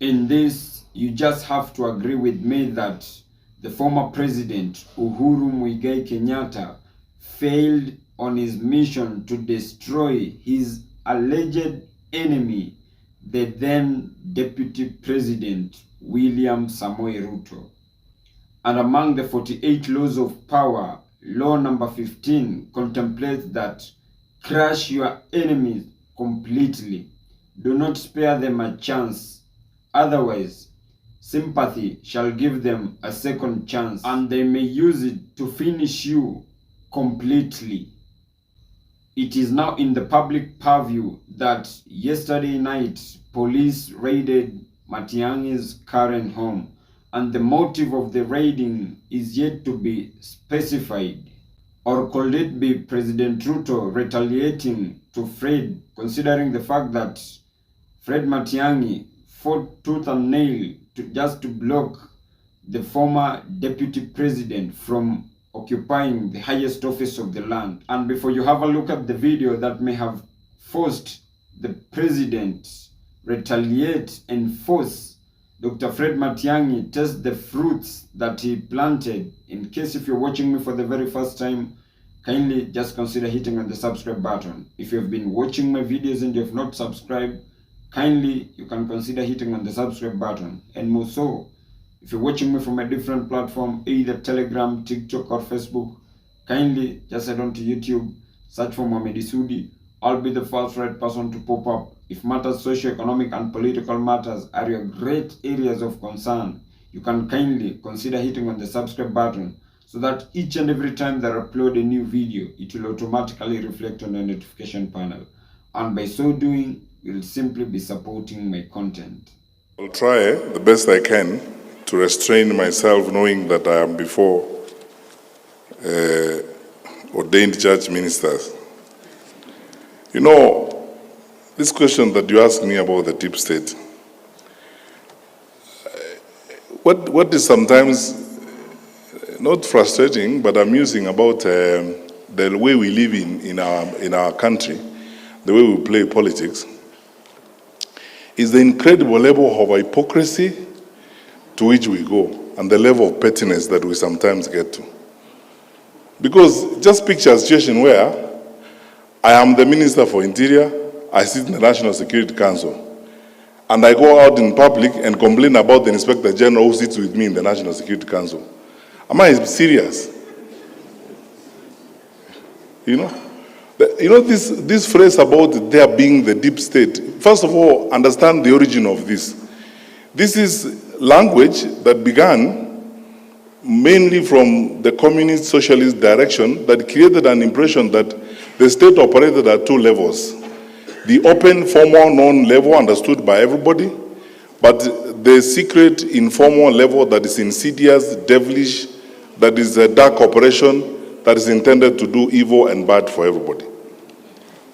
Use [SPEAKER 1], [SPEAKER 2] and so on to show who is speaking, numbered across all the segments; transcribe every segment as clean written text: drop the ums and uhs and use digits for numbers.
[SPEAKER 1] In this, you just have to agree with me that the former president, Uhuru Muigai Kenyatta, failed on his mission to destroy his alleged enemy, the then Deputy President, William Samoei Ruto. And among the 48 laws of power, law number 15 contemplates that crush your enemies completely. Do not spare them a chance. Otherwise, sympathy shall give them a second chance, and they may use it to finish you completely. It is now in the public purview that yesterday night, police raided Matiang'i's current home, and the motive of the raiding is yet to be specified. Or could it be President Ruto retaliating to Fred, considering the fact that Fred Matiang'i fought tooth and nail just to block the former deputy president from occupying the highest office of the land? And before you have a look at the video that may have forced the president retaliate and force Dr. Fred Matiang'i test the fruits that he planted. In case if you're watching me for the very first time, kindly just consider hitting on the subscribe button. If you've been watching my videos and you have not subscribed, kindly you can consider hitting on the subscribe button. And more so, if you're watching me from a different platform, either Telegram, TikTok or Facebook, kindly just head on to YouTube, search for Mohamed Isudi. I'll be the first right person to pop up. If matters socio-economic and political matters are your great areas of concern, you can kindly consider hitting on the subscribe button so that each and every time that I upload a new video, it will automatically reflect on the notification panel. And by so doing, you'll simply be supporting my content.
[SPEAKER 2] I'll try the best I can to restrain myself, knowing that I am before ordained church ministers. You know, this question that you asked me about the deep state, what is sometimes not frustrating but amusing about the way we live in our country, the way we play politics, is the incredible level of hypocrisy to which we go and the level of pettiness that we sometimes get to. Because just picture a situation where I am the Minister for Interior, I sit in the National Security Council, and I go out in public and complain about the Inspector General who sits with me in the National Security Council. Am I serious? You know this phrase about there being the deep state. First of all, understand the origin of this. This is language that began mainly from the communist socialist direction that created an impression that the state operated at two levels. The open, formal, known level understood by everybody, but the secret, informal level that is insidious, devilish, that is a dark operation that is intended to do evil and bad for everybody.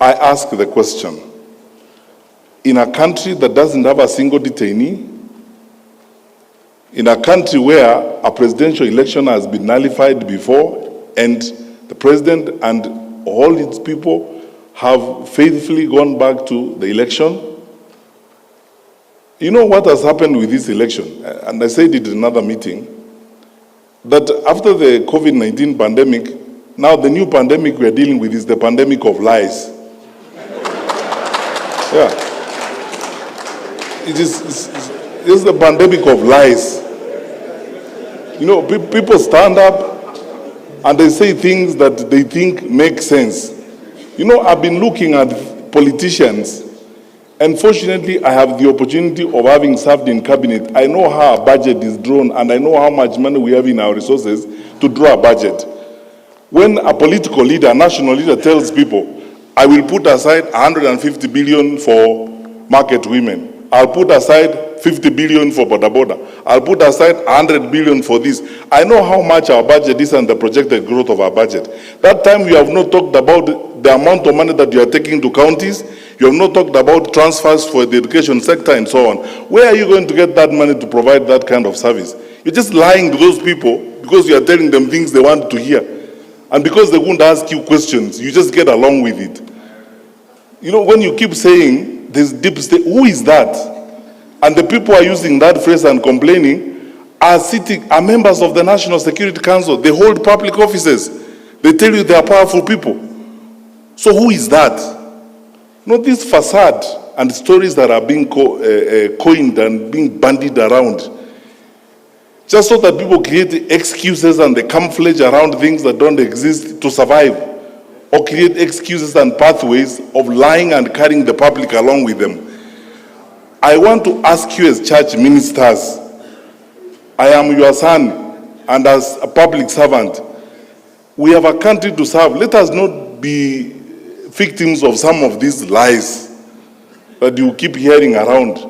[SPEAKER 2] I ask the question, in a country that doesn't have a single detainee, in a country where a presidential election has been nullified before and the president and all its people have faithfully gone back to the election, you know what has happened with this election? And I said it in another meeting, that after the COVID-19 pandemic, now the new pandemic we are dealing with is the pandemic of lies. Yeah. It's the pandemic of lies. You know, people stand up and they say things that they think make sense. You know, I've been looking at politicians, and fortunately I have the opportunity of having served in cabinet. I know how a budget is drawn, and I know how much money we have in our resources to draw a budget. When a political leader, a national leader tells people, I will put aside 150 billion for market women, I'll put aside 50 billion for boda boda, I'll put aside 100 billion for this. I know how much our budget is and the projected growth of our budget. That time you have not talked about the amount of money that you are taking to counties, you have not talked about transfers for the education sector and so on. Where are you going to get that money to provide that kind of service? You're just lying to those people because you are telling them things they want to hear. And because they won't ask you questions, you just get along with it. You know, when you keep saying there's deep state, who is that? And the people are using that phrase and complaining are members of the National Security Council. They hold public offices. They tell you they are powerful people. So who is that? This facade and stories that are being coined and being bandied around, just so that people create excuses and they camouflage around things that don't exist to survive, or create excuses and pathways of lying and carrying the public along with them. I want to ask you as church ministers, I am your son, and as a public servant, we have a country to serve. Let us not be victims of some of these lies that you keep hearing around.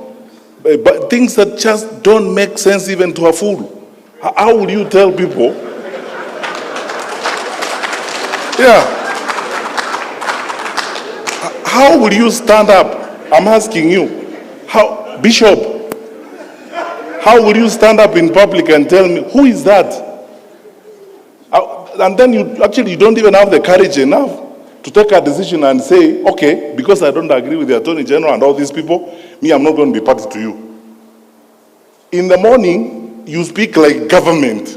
[SPEAKER 2] But things that just don't make sense even to a fool. How will you tell people? Yeah. How will you stand up? I'm asking you. How, Bishop, how will you stand up in public and tell me, who is that? And then you don't even have the courage enough to take a decision and say, okay, because I don't agree with the Attorney General and all these people, me, I'm not going to be party to you. In the morning, you speak like government.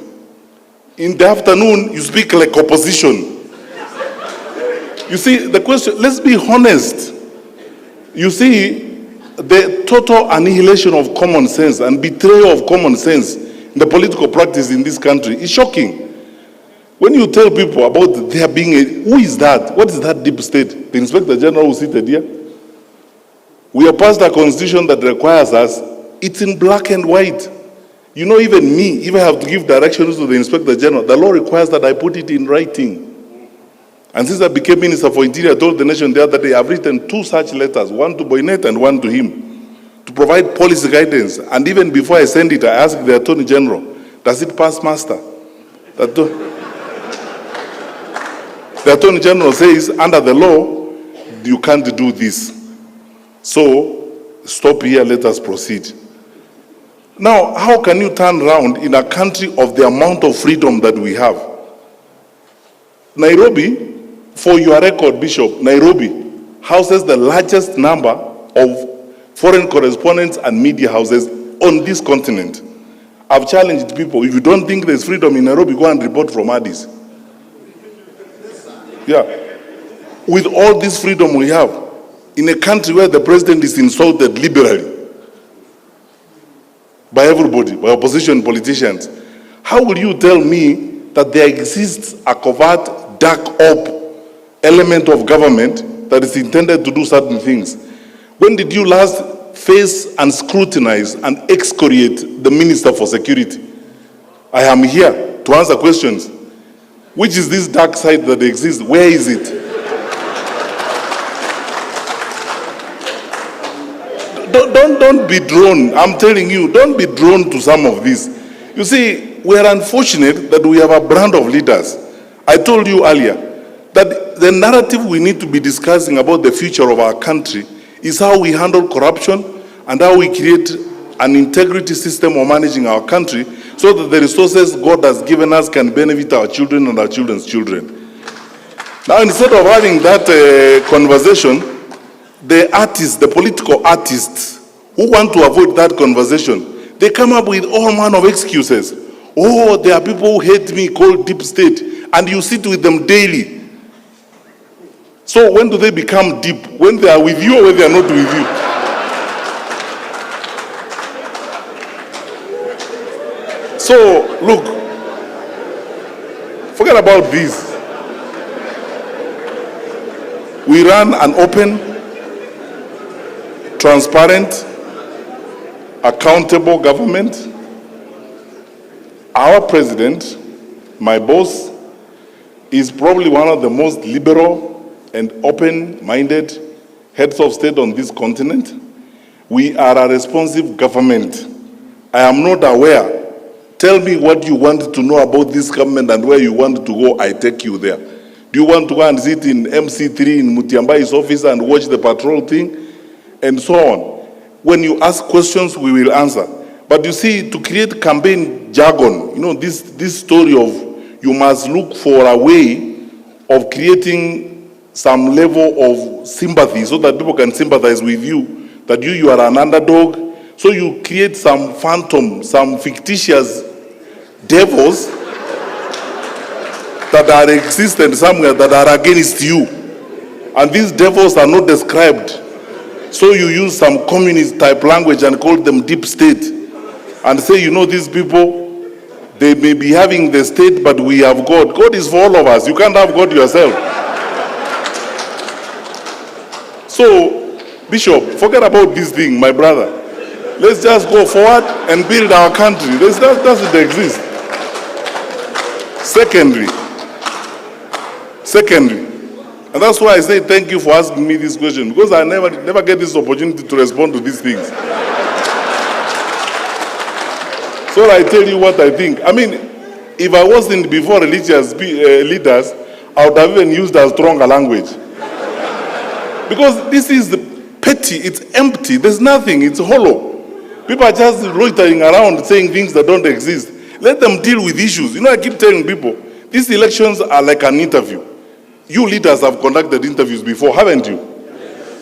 [SPEAKER 2] In the afternoon, you speak like opposition. You see, the question, let's be honest. You see, the total annihilation of common sense and betrayal of common sense in the political practice in this country is shocking. When you tell people about there being who is that? What is that deep state? The Inspector General who seated here? We have passed a constitution that requires us, it's in black and white. Even me, if I have to give directions to the Inspector General, the law requires that I put it in writing. And since I became Minister for Interior, I told the nation the other day, I've written 2 such letters, one to Boynet and one to him, to provide policy guidance. And even before I send it, I asked the Attorney General, does it pass muster? The Attorney General says, under the law, you can't do this. So, stop here, let us proceed. Now, how can you turn around in a country of the amount of freedom that we have? Nairobi, for your record, Bishop, Nairobi houses the largest number of foreign correspondents and media houses on this continent. I've challenged people, if you don't think there's freedom in Nairobi, go and report from Addis. Yeah. With all this freedom we have, in a country where the president is insulted liberally by everybody, by opposition politicians, how will you tell me that there exists a covert, dark op element of government that is intended to do certain things? When did you last face and scrutinize and excoriate the Minister for Security? I am here to answer questions. Which is this dark side that exists? Where is it? Don't be drawn. I'm telling you, don't be drawn to some of this. You see, we are unfortunate that we have a brand of leaders. I told you earlier that the narrative we need to be discussing about the future of our country is how we handle corruption and how we create an integrity system of managing our country so that the resources God has given us can benefit our children and our children's children. Now, instead of having that conversation, the artists, the political artists who want to avoid that conversation, they come up with all manner of excuses. Oh, there are people who hate me called deep state, and you sit with them daily. So when do they become deep? When they are with you or when they are not with you? So, look, forget about this. We run an open, transparent, accountable government. Our president, my boss, is probably one of the most liberal and open-minded heads of state on this continent. We are a responsive government. I am not aware. Tell me what you want to know about this government and where you want to go, I take you there. Do you want to go and sit in MC3 in Matiang'i's office and watch the patrol thing? And so on. When you ask questions, we will answer. But you see, to create campaign jargon, this story of you must look for a way of creating some level of sympathy so that people can sympathize with you, that you are an underdog, So you create some phantom, some fictitious devils that are existent somewhere that are against you. And these devils are not described. So you use some communist type language and call them deep state. And say, you know, these people, they may be having the state, but we have God. God is for all of us. You can't have God yourself. So, Bishop, forget about this thing, my brother. Let's just go forward and build our country. That doesn't exist. Secondly, and that's why I say thank you for asking me this question, because I never get this opportunity to respond to these things. So I tell you what I think. I mean, if I wasn't before religious leaders, I would have even used a stronger language. Because this is petty, it's empty, there's nothing, it's hollow. People are just loitering around saying things that don't exist. Let them deal with issues. You know, I keep telling people, these elections are like an interview. You leaders have conducted interviews before, haven't you?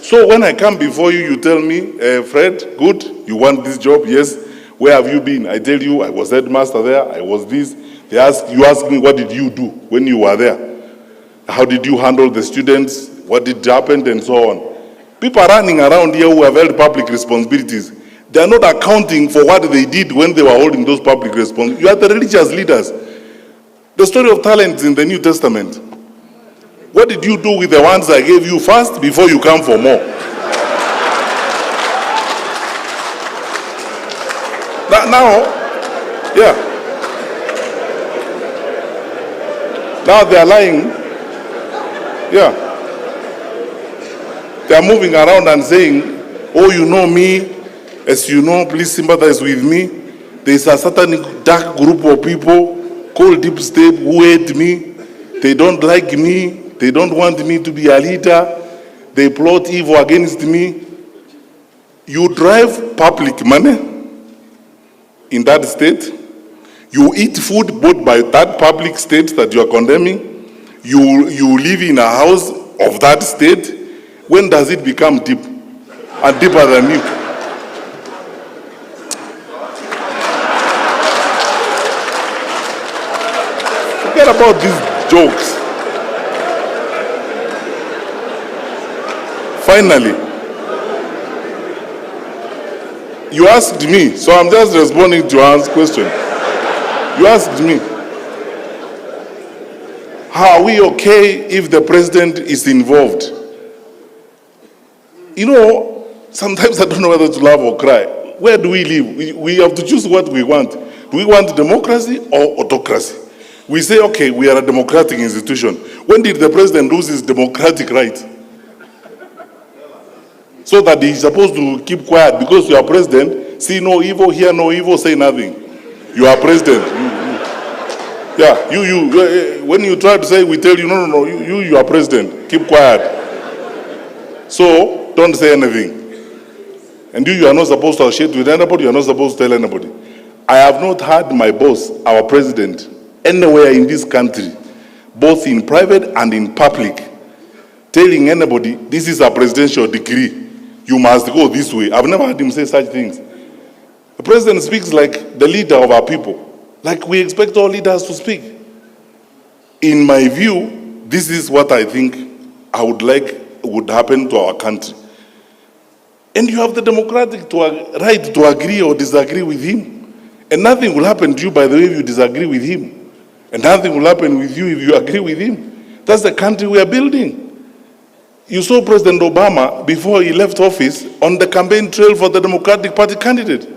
[SPEAKER 2] So when I come before you, you tell me, Fred, good, you want this job? Yes. Where have you been? I tell you, I was headmaster there, I was this. You ask me, what did you do when you were there? How did you handle the students? What did happen? And so on. People are running around here who have held public responsibilities. They are not accounting for what they did when they were holding those public responsibilities. You are the religious leaders. The story of talents in the New Testament. What did you do with the ones I gave you first before you come for more? Now they are lying. Yeah. They are moving around and saying, oh, you know me, as you know, please sympathize with me. There is a certain dark group of people called Deep State who hate me. They don't like me. They don't want me to be a leader. They plot evil against me. You drive public money in that state. You eat food bought by that public state that you are condemning. You live in a house of that state. When does it become deep? And deeper than you? Forget about these jokes. Finally, you asked me, so I'm just responding to your question. You asked me, how are we okay if the president is involved? You know, sometimes I don't know whether to laugh or cry. Where do we live? We have to choose what we want. Do we want democracy or autocracy? We say, okay, we are a democratic institution. When did the president lose his democratic right? So that he's supposed to keep quiet because you are president, see no evil, hear no evil, say nothing. You are president. When you try to say, we tell you, no, you are president, keep quiet. So, don't say anything. And you are not supposed to associate with anybody, you are not supposed to tell anybody. I have not heard my boss, our president, anywhere in this country, both in private and in public, telling anybody, this is a presidential decree. You must go this way. I've never heard him say such things. The president speaks like the leader of our people, like we expect all leaders to speak. In my view, this is what I think I would like would happen to our country. And you have the democratic right to agree or disagree with him. And nothing will happen to you, by the way, if you disagree with him. And nothing will happen with you if you agree with him. That's the country we are building. You saw President Obama, before he left office, on the campaign trail for the Democratic Party candidate.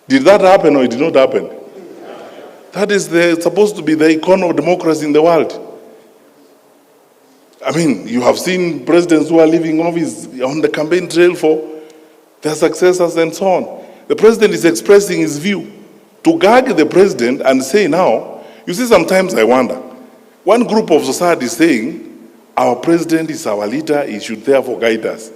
[SPEAKER 2] Did that happen or it did not happen? That is supposed to be the icon of democracy in the world. I mean, you have seen presidents who are leaving office on the campaign trail for their successors and so on. The president is expressing his view. To gag the president and say now, you see, sometimes I wonder, one group of society is saying, our president is our leader, he should therefore guide us.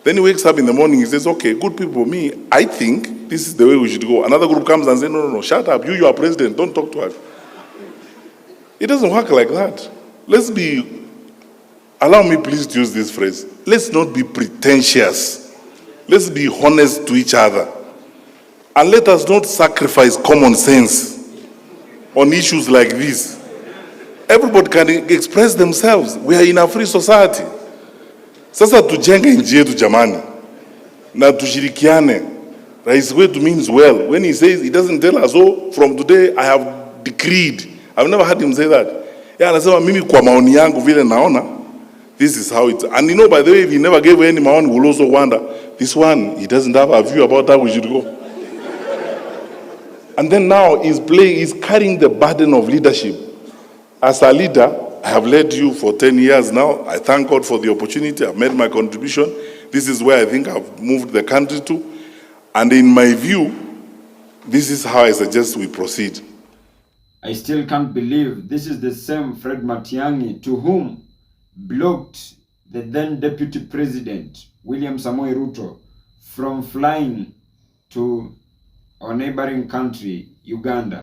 [SPEAKER 2] Then he wakes up in the morning, he says, okay, good people, me, I think this is the way we should go. Another group comes and says, no, shut up, you are president, don't talk to us. It doesn't work like that. Allow me please to use this phrase, let's not be pretentious Let's be honest to each other. And let us not sacrifice common sense on issues like this. Everybody can express themselves. We are in a free society. Sasa tujenge nchi yetu jamani, na tushirikiane. Rais wetu means well. When he says, he doesn't tell us, oh, from today I have decreed. I've never heard him say that. Yeah, anasema mimi kwa maoni yangu vile naona, this is how it. And you know, by the way, if he never gave any maoni, we'll also wonder, this one, he doesn't have a view about how we should go. And then now he's carrying the burden of leadership. As a leader, I have led you for 10 years now. I thank God for the opportunity. I've made my contribution. This is where I think I've moved the country to. And in my view, this is how I suggest we proceed.
[SPEAKER 1] I still can't believe this is the same Fred Matiang'i to whom blocked the then Deputy President, William Samoei Ruto, from flying to our neighboring country, Uganda.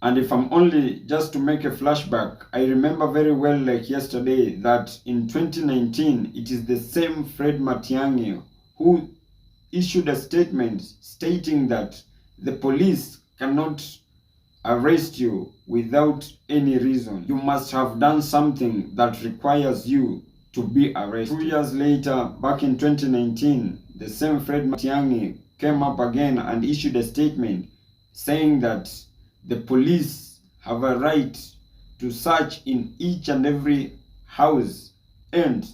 [SPEAKER 1] And if I'm only just to make a flashback, I remember very well like yesterday that in 2019, it is the same Fred Matiang'i who issued a statement stating that the police cannot arrest you without any reason. You must have done something that requires you to be arrested. 2 years later, back in 2019, the same Fred Matiang'i came up again and issued a statement saying that the police have a right to search in each and every house and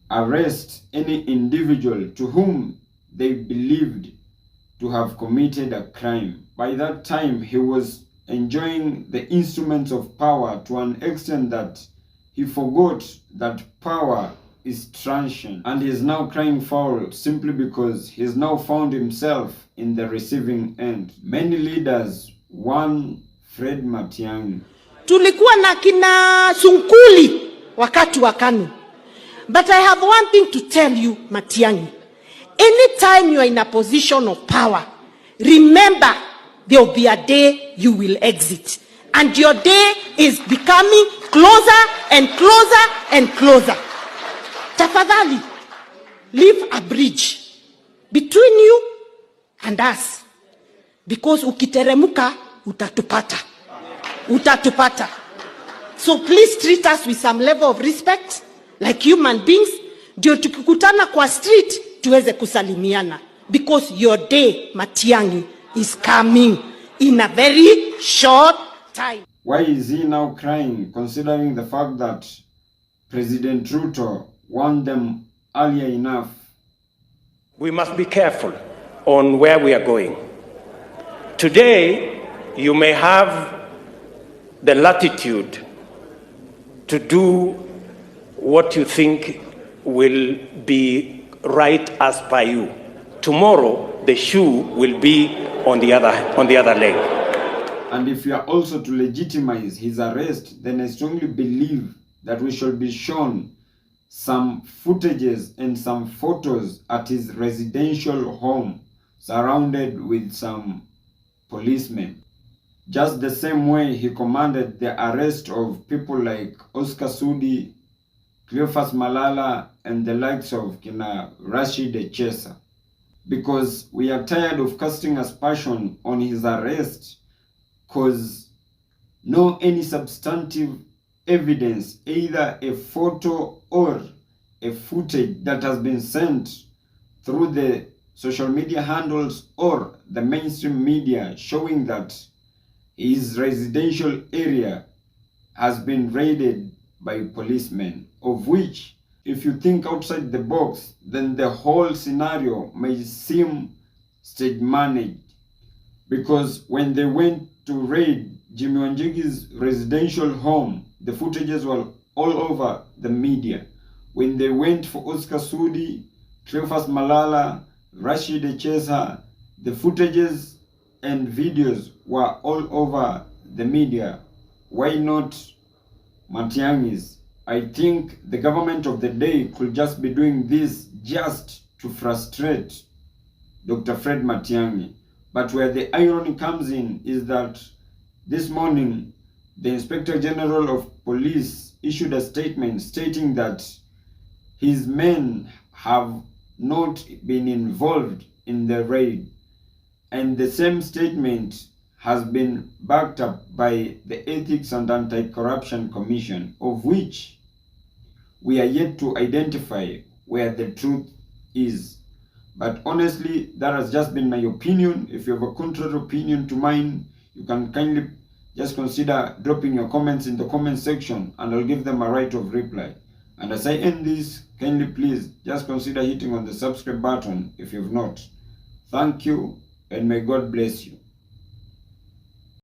[SPEAKER 1] arrest any individual to whom they believed to have committed a crime. By that time, he was enjoying the instruments of power to an extent that he forgot that power is transient, and he is now crying foul simply because he has now found himself in the receiving end. Many leaders, one Fred Matiang'i.
[SPEAKER 3] Tulikuwa na kina Sunkuli wakati wa KANU. But I have one thing to tell you, Matiang'i. Anytime you are in a position of power, remember there will be a day you will exit. And your day is becoming closer and closer and closer. Tafadhali, leave a bridge between you and us. Because ukiteremuka, utatupata. Utatupata. So please treat us with some level of respect, like human beings. Ndio tukikutana kwa street, tuweze kusalimiana. Because your day, Matiang'i, is coming in a very short time.
[SPEAKER 1] Why is he now crying, considering the fact that President Ruto warned them earlier enough?
[SPEAKER 4] We must be careful on where we are going. Today, you may have the latitude to do what you think will be right as per you. Tomorrow, the shoe will be on the other leg.
[SPEAKER 1] And if you are also to legitimize his arrest, then I strongly believe that we shall be shown some footages and some photos at his residential home, surrounded with some policemen. Just the same way he commanded the arrest of people like Oscar Sudi, Cleophas Malala, and the likes of Kina Rashid Echesa. Because we are tired of casting aspersion on his arrest, because no any substantive evidence, either a photo or a footage that has been sent through the social media handles or the mainstream media showing that his residential area has been raided by policemen, of which, if you think outside the box, then the whole scenario may seem stage managed. Because when they went to raid Jimmy Wanjigi's residential home, the footages were all over the media. When they went for Oscar Sudi, Cleophas Malala, Rashid Echesa, the footages and videos were all over the media. Why not Matiang'i's? I think the government of the day could just be doing this just to frustrate Dr. Fred Matiang'i. But where the irony comes in is that this morning, the Inspector General of Police issued a statement stating that his men have not been involved in the raid. And the same statement has been backed up by the Ethics and Anti-Corruption Commission, of which we are yet to identify where the truth is. But honestly, that has just been my opinion. If you have a contrary opinion to mine, you can kindly just consider dropping your comments in the comment section, and I'll give them a right of reply. And as I end this, kindly please just consider hitting on the subscribe button if you've not. Thank you, and may God bless you.